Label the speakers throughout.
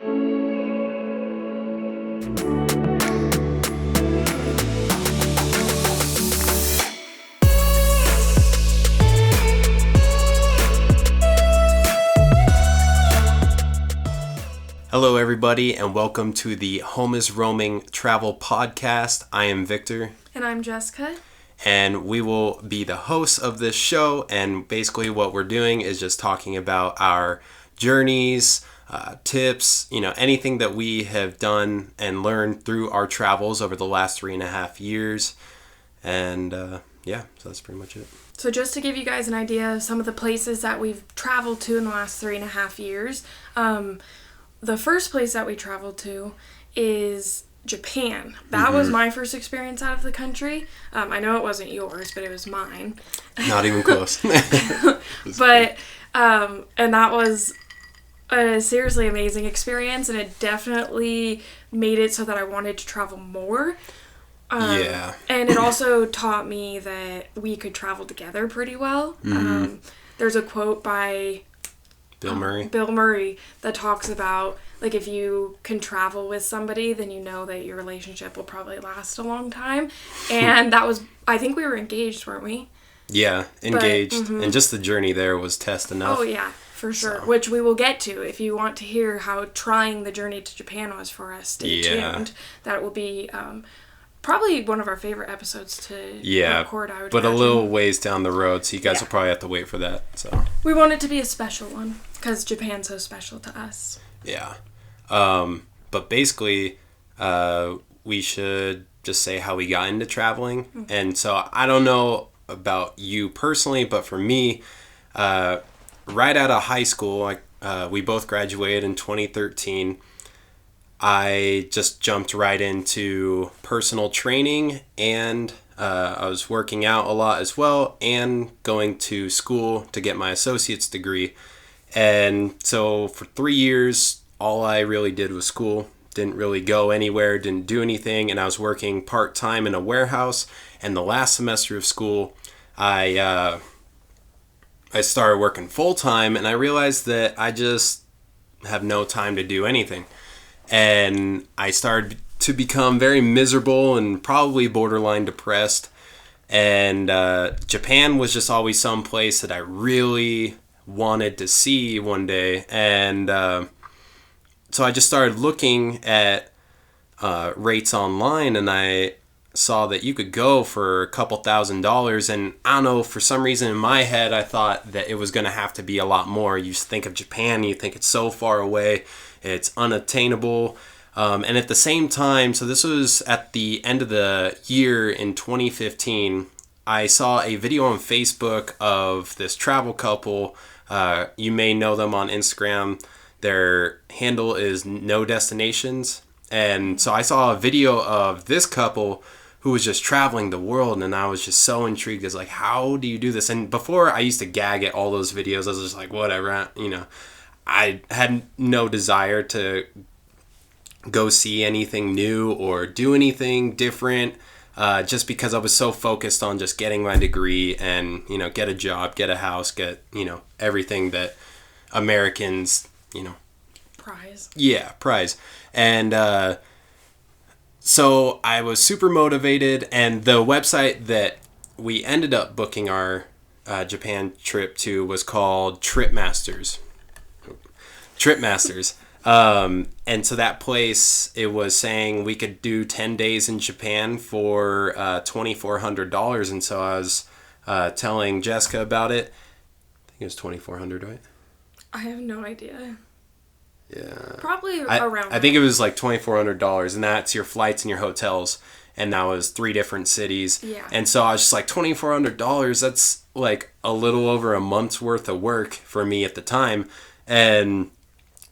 Speaker 1: Hello, everybody, and welcome to the Home is Roaming Travel Podcast. I am Victor.
Speaker 2: And I'm Jessica.
Speaker 1: And we will be the hosts of this show. And basically what we're doing is just talking about our journeys, tips, anything that we have done and learned through our travels over the last 3.5 years. And so that's pretty much it.
Speaker 2: So just to give you guys an idea of some of the places that we've traveled to in the last 3.5 years, the first place that we traveled to is Japan. That was my first experience out of the country. I know it wasn't yours, but it was mine.
Speaker 1: Not even close.
Speaker 2: But, and that was a seriously amazing experience, and it definitely made it so that I wanted to travel more.
Speaker 1: Yeah.
Speaker 2: And it also taught me that we could travel together pretty well. There's a quote by Bill Murray that talks about, like, if you can travel with somebody, then you know that your relationship will probably last a long time. And that was, I think we were engaged, weren't we?
Speaker 1: Yeah, engaged. And just the journey there was test enough.
Speaker 2: Oh, yeah, for sure. So. Which we will get to. If you want to hear how trying the journey to Japan was for us, stay tuned. That will be probably one of our favorite episodes to record, I would imagine.
Speaker 1: A little ways down the road, so you guys will probably have to wait for that. So
Speaker 2: we want it to be a special one, because Japan's so special to us.
Speaker 1: Yeah. But basically, we should just say how we got into traveling. Mm-hmm. And so I don't know about you personally, but for me, right out of high school, we both graduated in 2013. I just jumped right into personal training, and I was working out a lot as well, and going to school to get my associate's degree. And so for 3 years, all I really did was school. Didn't really go anywhere, didn't do anything, and I was working part-time in a warehouse. And the last semester of school, I started working full-time, and I realized that I just have no time to do anything. And I started to become very miserable and probably borderline depressed. And Japan was just always some place that I really wanted to see one day. And so I just started looking at rates online, and I saw that you could go for a couple $1,000s. And I don't know, for some reason in my head, I thought that it was going to have to be a lot more. You think of Japan, you think it's so far away. It's unattainable. And at the same time, so this was at the end of the year in 2015, I saw a video on Facebook of this travel couple. You may know them on Instagram. Their handle is No Destinations. And so I saw a video of this couple who was just traveling the world, and I was just so intrigued. It's like, how do you do this? And before, I used to gag at all those videos. I was just like, whatever, I had no desire to go see anything new or do anything different, just because I was so focused on just getting my degree and, get a job, get a house, get, everything that Americans,
Speaker 2: prize.
Speaker 1: Yeah, prize. And so I was super motivated, and the website that we ended up booking our Japan trip to was called Tripmasters. And so that place, it was saying we could do 10 days in Japan for $2,400. And so I was telling Jessica about it. I think it was $2,400, right?
Speaker 2: I have no idea.
Speaker 1: Yeah.
Speaker 2: Probably around.
Speaker 1: I think it was like $2,400, and that's your flights and your hotels. And that was 3 different cities.
Speaker 2: Yeah.
Speaker 1: And so I was just like, $2,400, that's like a little over a month's worth of work for me at the time. And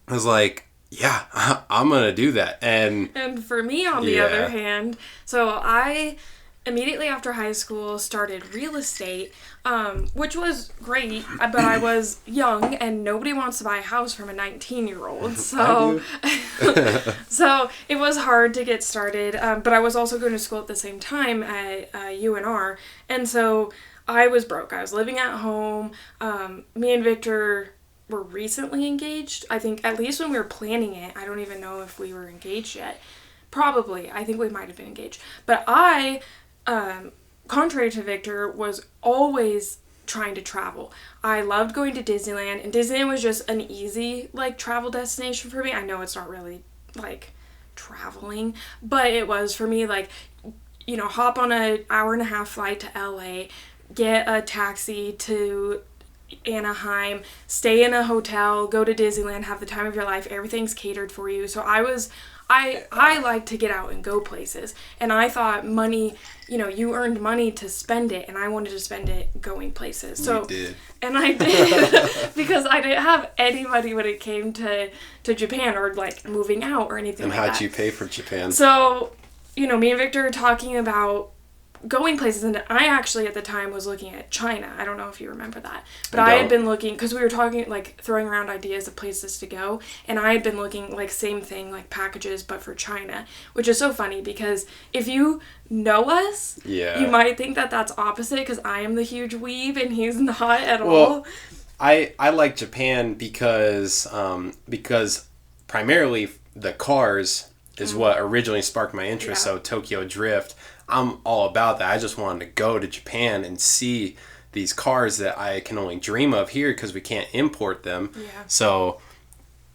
Speaker 1: I was like, yeah, I'm going to do that. And
Speaker 2: for me, on the other hand, so I immediately after high school started real estate, which was great, but I was young and nobody wants to buy a house from a 19-year-old. So, so it was hard to get started. But I was also going to school at the same time at UNR. And so I was broke. I was living at home. Me and Victor were recently engaged. I think at least when we were planning it, I don't even know if we were engaged yet. Probably. I think we might have been engaged. But I, contrary to Victor, was always trying to travel. I loved going to Disneyland, and Disneyland was just an easy, like, travel destination for me. I know it's not really, like, traveling, but it was for me, like, you know, hop on an hour-and-a-half flight to LA, get a taxi to Anaheim, stay in a hotel, go to Disneyland, have the time of your life. Everything's catered for you. So I like to get out and go places. And I thought money, you know, you earned money to spend it, and I wanted to spend it going places. So,
Speaker 1: you did.
Speaker 2: And I did, because I didn't have any money when it came to Japan or, like, moving out or anything like that.
Speaker 1: And how'd you pay for Japan?
Speaker 2: So, you know, me and Victor were talking about going places, and I actually at the time was looking at China. I don't know if you remember that, but I had been looking, because we were talking, like, throwing around ideas of places to go, and I had been looking, like, same thing, like, packages, but for China, which is so funny, because if you know us, you might think that that's opposite, because I am the huge weeb, and he's not at all.
Speaker 1: I like Japan because primarily the cars is what originally sparked my interest, so Tokyo Drift, I'm all about that. I just wanted to go to Japan and see these cars that I can only dream of here because we can't import them. Yeah. So,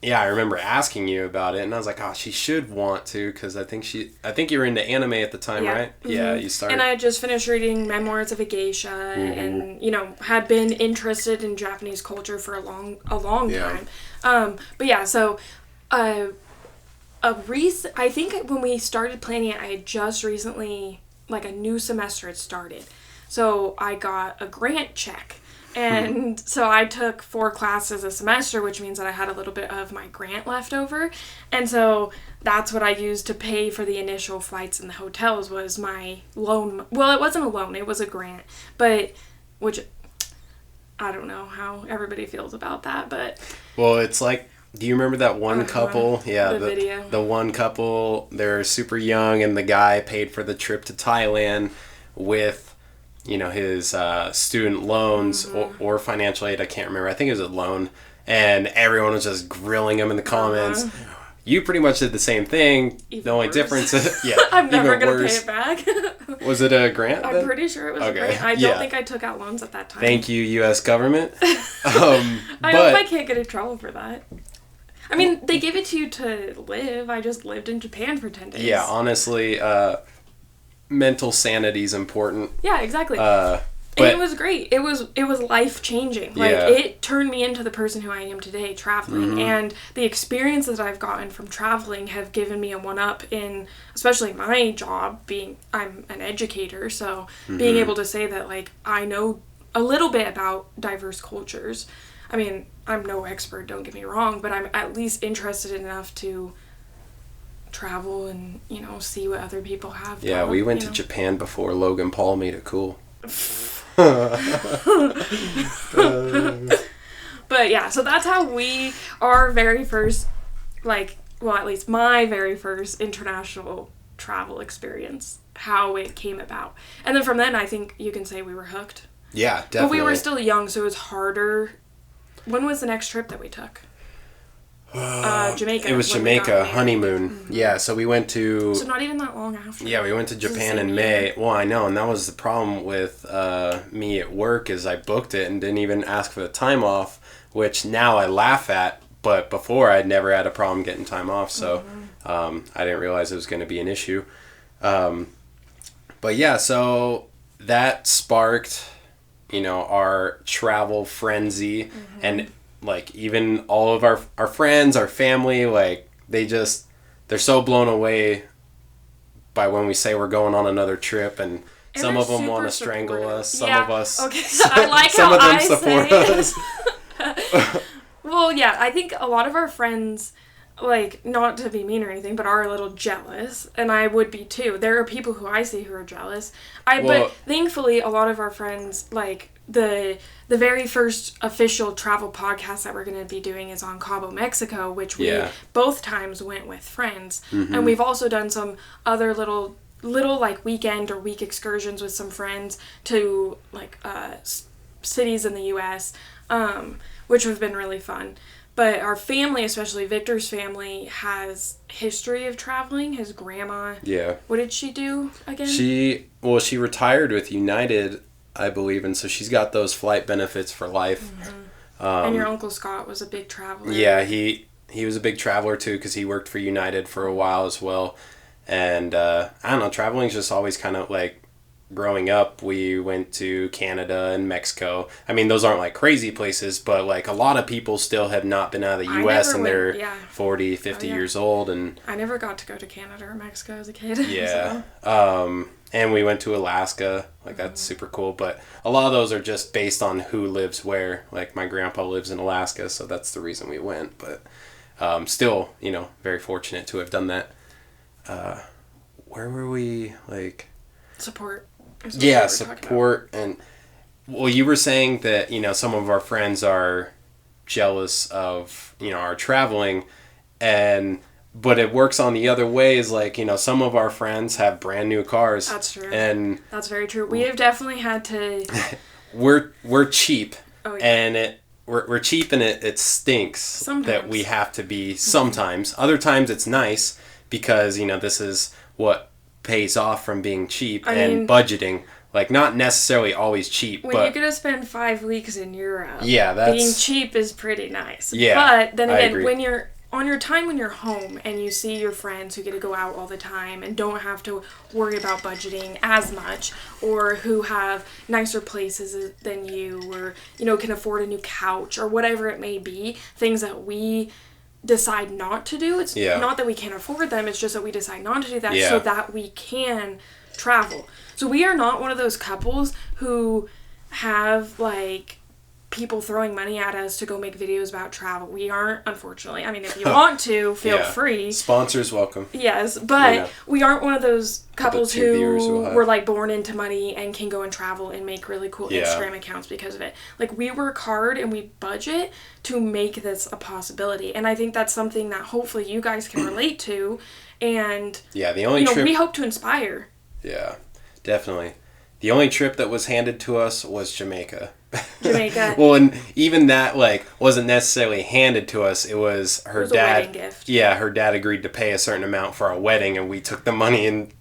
Speaker 1: yeah, I remember asking you about it, and I was like, oh, she should want to, because I think you were into anime at the time, right? Mm-hmm. Yeah, you started.
Speaker 2: And I had just finished reading Memoirs of a Geisha, and, you know, had been interested in Japanese culture for a long time. But yeah, so I think when we started planning it, I had just recently, like, a new semester had started. So I got a grant check. And so I took 4 classes a semester, which means that I had a little bit of my grant left over. And so that's what I used to pay for the initial flights and the hotels, was my loan. Well, it wasn't a loan, it was a grant. But, which, I don't know how everybody feels about that, but...
Speaker 1: Well, it's like... Do you remember that one couple? Yeah,
Speaker 2: the video.
Speaker 1: The one couple, they're super young, and the guy paid for the trip to Thailand with, you know, his student loans or financial aid. I can't remember. I think it was a loan. And everyone was just grilling him in the comments. You pretty much did the same thing.
Speaker 2: Even
Speaker 1: the only
Speaker 2: worse.
Speaker 1: difference is,
Speaker 2: I'm never going to pay it back.
Speaker 1: Was it a grant then?
Speaker 2: I'm pretty sure it was a grant. I don't think I took out loans at that time.
Speaker 1: Thank you, U.S. government.
Speaker 2: I hope I can't get in trouble for that. I mean, they gave it to you to live. I just lived in Japan for 10 days.
Speaker 1: Yeah, honestly, mental sanity is important.
Speaker 2: Yeah, exactly. And it was great. It was life-changing. Like, it turned me into the person who I am today, traveling. And the experiences I've gotten from traveling have given me a one-up in, especially my job, I'm an educator, so being able to say that, like, I know a little bit about diverse cultures. I mean, I'm no expert, don't get me wrong, but I'm at least interested enough to travel and, you know, see what other people have done.
Speaker 1: Yeah, we went to Japan before Logan Paul made it cool.
Speaker 2: But yeah, so that's how our very first, like, well, at least my very first international travel experience, how it came about. And then from then, I think you can say we were hooked.
Speaker 1: Yeah, definitely.
Speaker 2: But we were still young, so it was harder. When was the next trip that we took? Jamaica.
Speaker 1: It was Jamaica, honeymoon. Yeah, so we went to...
Speaker 2: So not even that long after.
Speaker 1: Yeah, we went to Japan in May. Well, I know, and that was the problem with me at work, is I booked it and didn't even ask for the time off, which now I laugh at, but before I'd never had a problem getting time off, so I didn't realize it was going to be an issue. But yeah, so that sparked... you know, our travel frenzy, and, like, even all of our friends, our family, like, they're so blown away by when we say we're going on another trip, and some of them want to strangle us, some of us,
Speaker 2: I like
Speaker 1: some
Speaker 2: how
Speaker 1: of them
Speaker 2: I
Speaker 1: support us.
Speaker 2: Well, yeah, I think a lot of our friends, like, not to be mean or anything, but are a little jealous, and I would be too. There are people who I see who are jealous. But thankfully, a lot of our friends, like, the very first official travel podcast that we're going to be doing is on Cabo, Mexico, which we both times went with friends. And we've also done some other little like weekend or week excursions with some friends to, like, cities in the U.S., which have been really fun. But our family, especially Victor's family, has history of traveling. His grandma.
Speaker 1: Yeah.
Speaker 2: What did she do again?
Speaker 1: She retired with United, I believe, and so she's got those flight benefits for life.
Speaker 2: Mm-hmm. And your Uncle Scott was a big traveler.
Speaker 1: Yeah, he was a big traveler too because he worked for United for a while as well. And I don't know, traveling's just always kind of like, growing up, we went to Canada and Mexico. I mean, those aren't like crazy places, but like a lot of people still have not been out of the U.S. and they're 40, 50 years old. And
Speaker 2: I never got to go to Canada or Mexico as a kid.
Speaker 1: Yeah. So. And we went to Alaska. Like, that's super cool. But a lot of those are just based on who lives where. Like, my grandpa lives in Alaska, so that's the reason we went. But still, very fortunate to have done that. Where were we? Like...
Speaker 2: Support.
Speaker 1: Yeah, support. And, well, you were saying that, some of our friends are jealous of, our traveling. But it works on the other way is like, some of our friends have brand new cars.
Speaker 2: That's true.
Speaker 1: And
Speaker 2: that's very true. We have definitely had to...
Speaker 1: we're cheap.
Speaker 2: Oh, yeah.
Speaker 1: And we're cheap and it stinks
Speaker 2: sometimes.
Speaker 1: That we have to be sometimes. Mm-hmm. Other times it's nice because, this is what pays off from being cheap and budgeting. Like, not necessarily always cheap,
Speaker 2: when
Speaker 1: but...
Speaker 2: you're going to spend 5 weeks in Europe,
Speaker 1: that's...
Speaker 2: being cheap is pretty nice.
Speaker 1: Yeah,
Speaker 2: but then again, when you're... On your time when you're home and you see your friends who get to go out all the time and don't have to worry about budgeting as much, or who have nicer places than you, or, can afford a new couch, or whatever it may be, things that we decide not to do. It's not that we can't afford them, it's just that we decide not to do that so that we can travel. So we are not one of those couples who have, like... people throwing money at us to go make videos about travel. We aren't, unfortunately. I mean, if you want to, feel free.
Speaker 1: Sponsors welcome.
Speaker 2: Yes, but we aren't one of those couples who were like born into money and can go and travel and make really cool Instagram accounts because of it. Like, we work hard and we budget to make this a possibility. And I think that's something that hopefully you guys can relate to. And
Speaker 1: the only trip
Speaker 2: we hope to inspire.
Speaker 1: Yeah, definitely. The only trip that was handed to us was Jamaica.
Speaker 2: Jamaica.
Speaker 1: Well, and even that, like, wasn't necessarily handed to us. It was her dad.
Speaker 2: A wedding gift.
Speaker 1: Yeah, her dad agreed to pay a certain amount for our wedding, and we took the money and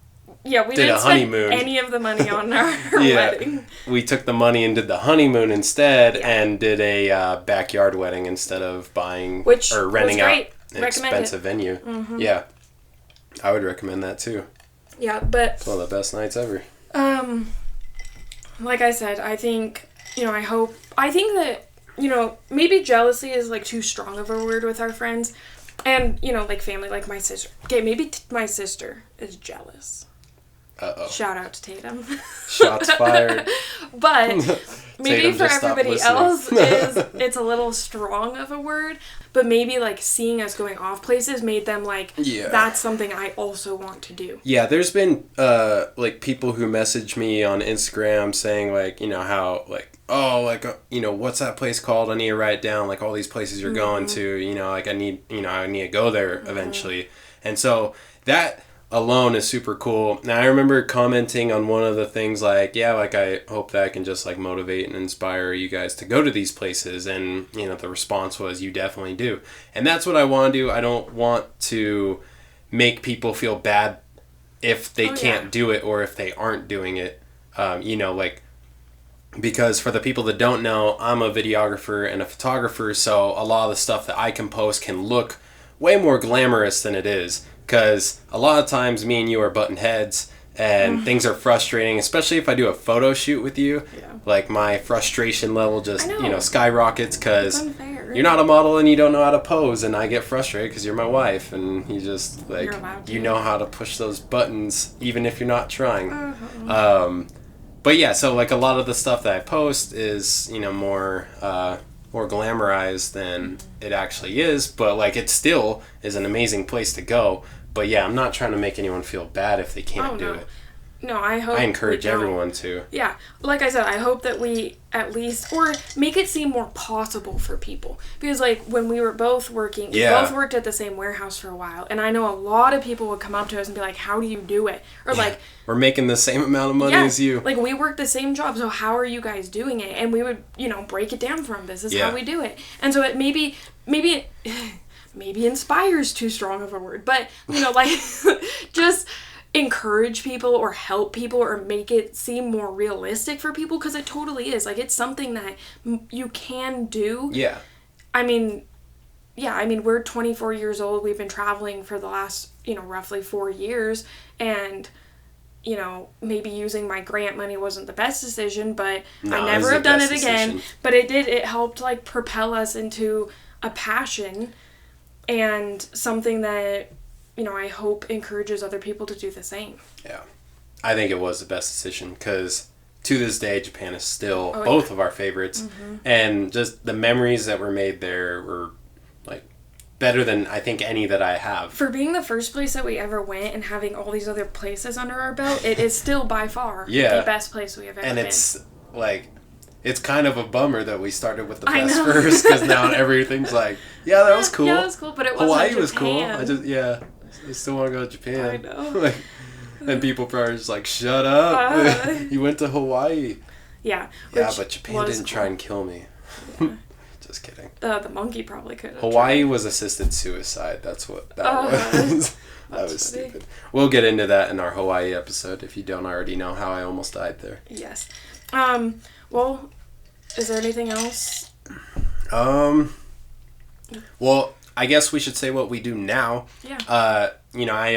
Speaker 2: we
Speaker 1: did a honeymoon.
Speaker 2: Spend any of the money on our wedding.
Speaker 1: We took the money and did the honeymoon instead, and did a backyard wedding instead of buying or renting out an expensive venue. Mm-hmm. Yeah, I would recommend that too.
Speaker 2: Yeah, but
Speaker 1: it's one of the best nights ever.
Speaker 2: Like I said, I think, I think that, maybe jealousy is, like, too strong of a word with our friends. And, like, family, like my sister. Okay, maybe my sister is jealous.
Speaker 1: Uh-oh.
Speaker 2: Shout out to Tatum.
Speaker 1: Shots fired.
Speaker 2: But maybe for everybody else, it's a little strong of a word. But maybe, like, seeing us going off places made them, like, that's something I also want to do. Yeah,
Speaker 1: there's been, like, people who message me on Instagram saying, like, how, like, oh, like, what's that place called? I need to write down, like, all these places you're going to, like, I need to go there eventually. And so that alone is super cool. Now, I remember commenting on one of the things like, I hope that I can just, like, motivate and inspire you guys to go to these places. And, the response was, you definitely do. And that's what I want to do. I don't want to make people feel bad if they can't do it or if they aren't doing it. Because for the people that don't know, I'm a videographer and a photographer, so a lot of the stuff that I can post can look way more glamorous than it is. Because a lot of times me and you are butting heads and things are frustrating, especially if I do a photo shoot with you. Yeah. Like, my frustration level just, skyrockets because you're not a model and you don't know how to pose, and I get frustrated because you're my wife and you just, like, you know how to push those buttons even if you're not trying. But yeah, so, like, a lot of the stuff that I post is, more glamorized than it actually is, but, like, it still is an amazing place to go. But yeah, I'm not trying to make anyone feel bad if they can't do it.
Speaker 2: No, I hope
Speaker 1: I encourage everyone to.
Speaker 2: Yeah. Like I said, I hope that we at least, or make it seem more possible for people. Because, like, when we were both working, we both worked at the same warehouse for a while. And I know a lot of people would come up to us and be like, how do you do it? Or, like...
Speaker 1: We're making the same amount of money as you.
Speaker 2: Like, we work the same job, so how are you guys doing it? And we would, break it down for them. This is how we do it. And so it maybe inspires too strong of a word. But, like, just... encourage people or help people or make it seem more realistic for people, because it totally is. Like, it's something that you can do.
Speaker 1: Yeah.
Speaker 2: I mean, we're 24 years old. We've been traveling for the last, roughly 4 years. And, maybe using my grant money wasn't the best decision, but I never have done it again. But it helped, like, propel us into a passion and something that... I hope encourages other people to do the same. Yeah.
Speaker 1: I think it was the best decision because to this day, Japan is still both of our favorites. Mm-hmm. And just the memories that were made there were, like, better than I think any that I have.
Speaker 2: For being the first place that we ever went and having all these other places under our belt, it is still by far the best place we have ever been.
Speaker 1: And it's, like... It's kind of a bummer that we started with the best first, because now everything's like, yeah, that was cool.
Speaker 2: Yeah, that was cool, but it wasn't
Speaker 1: Hawaii was cool. I still want to go to Japan.
Speaker 2: I know.
Speaker 1: And people probably just like, shut up. You went to Hawaii.
Speaker 2: Yeah.
Speaker 1: Yeah, but Japan didn't try and kill me. Yeah. Just kidding.
Speaker 2: The monkey probably could have.
Speaker 1: Hawaii was assisted suicide. That's what that was. That was stupid. We'll get into that in our Hawaii episode if you don't already know how I almost died there.
Speaker 2: Yes. Well, is there anything else?
Speaker 1: Well, I guess we should say what we do now.
Speaker 2: Yeah.
Speaker 1: I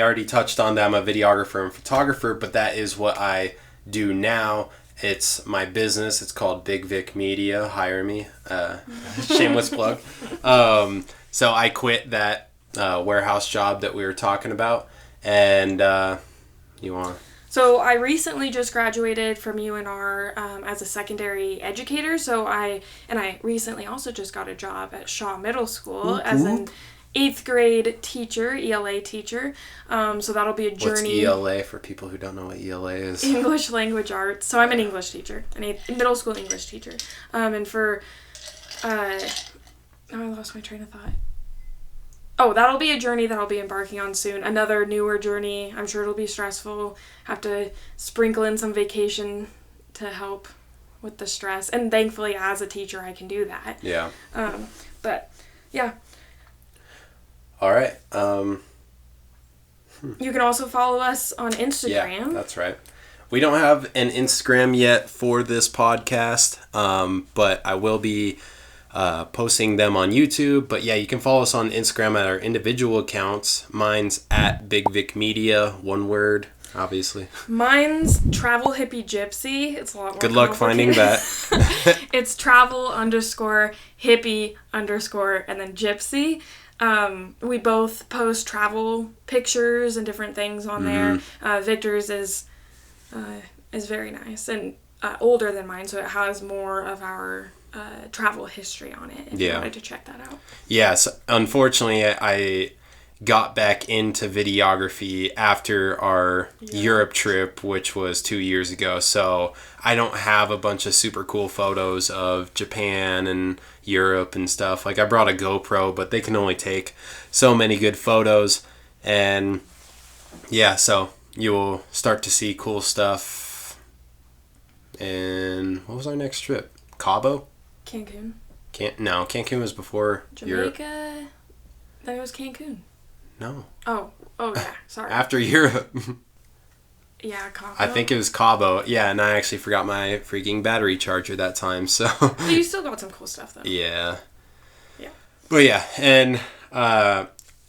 Speaker 1: already touched on that. I'm a videographer and photographer, but that is what I do now. It's my business. It's called Big Vic Media. Hire me. Shameless plug. So I quit that warehouse job that we were talking about. And you want...
Speaker 2: So I recently just graduated from UNR as a secondary educator. So I recently also just got a job at Shaw Middle School as an 8th grade teacher, ELA teacher. So that'll be a journey.
Speaker 1: What's ELA for people who don't know what ELA is?
Speaker 2: English Language Arts. So I'm an English teacher, middle school English teacher. And for, now I lost my train of thought. Oh, that'll be a journey that I'll be embarking on soon. Another newer journey. I'm sure it'll be stressful. Have to sprinkle in some vacation to help with the stress. And thankfully, as a teacher, I can do that.
Speaker 1: Yeah.
Speaker 2: But, yeah.
Speaker 1: All right.
Speaker 2: You can also follow us on Instagram.
Speaker 1: Yeah, that's right. We don't have an Instagram yet for this podcast, but I will be... posting them on YouTube. But yeah, you can follow us on Instagram at our individual accounts. Mine's at Big Vic Media, one word, obviously.
Speaker 2: Mine's Travel Hippie Gypsy. It's a lot more
Speaker 1: Good luck finding that.
Speaker 2: It's travel_hippie_ and then gypsy. We both post travel pictures and different things on there. Victor's is very nice and older than mine, so it has more of our travel history on it, if you wanted to check that out.
Speaker 1: Yes, unfortunately, I got back into videography after our Europe trip, which was 2 years ago, so I don't have a bunch of super cool photos of Japan and Europe and stuff. Like, I brought a GoPro, but they can only take so many good photos, and yeah, so you will start to see cool stuff. And what was our next trip? Cabo?
Speaker 2: Cancun.
Speaker 1: Cancun was before Europe.
Speaker 2: Jamaica. Then it was Cancun.
Speaker 1: No.
Speaker 2: Oh yeah. Sorry.
Speaker 1: After Europe.
Speaker 2: Yeah, Cabo.
Speaker 1: I think it was Cabo. Yeah, and I actually forgot my freaking battery charger that time. So.
Speaker 2: But you still got some cool stuff though.
Speaker 1: Yeah.
Speaker 2: Yeah.
Speaker 1: But yeah, and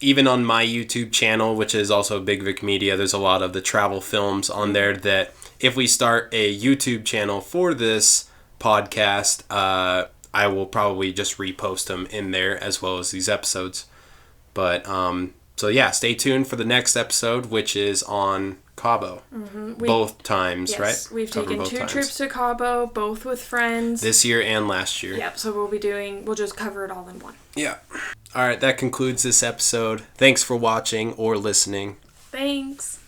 Speaker 1: even on my YouTube channel, which is also Big Vic Media, there's a lot of the travel films on there that if we start a YouTube channel for this podcast, I will probably just repost them in there as well as these episodes. But so yeah, stay tuned for the next episode, which is on Cabo. Both times,
Speaker 2: yes,
Speaker 1: right?
Speaker 2: We've taken 2 trips to Cabo, both with friends.
Speaker 1: This year and last year.
Speaker 2: Yep, so we'll just cover it all in one.
Speaker 1: Yeah. All right, that concludes this episode. Thanks for watching or listening.
Speaker 2: Thanks.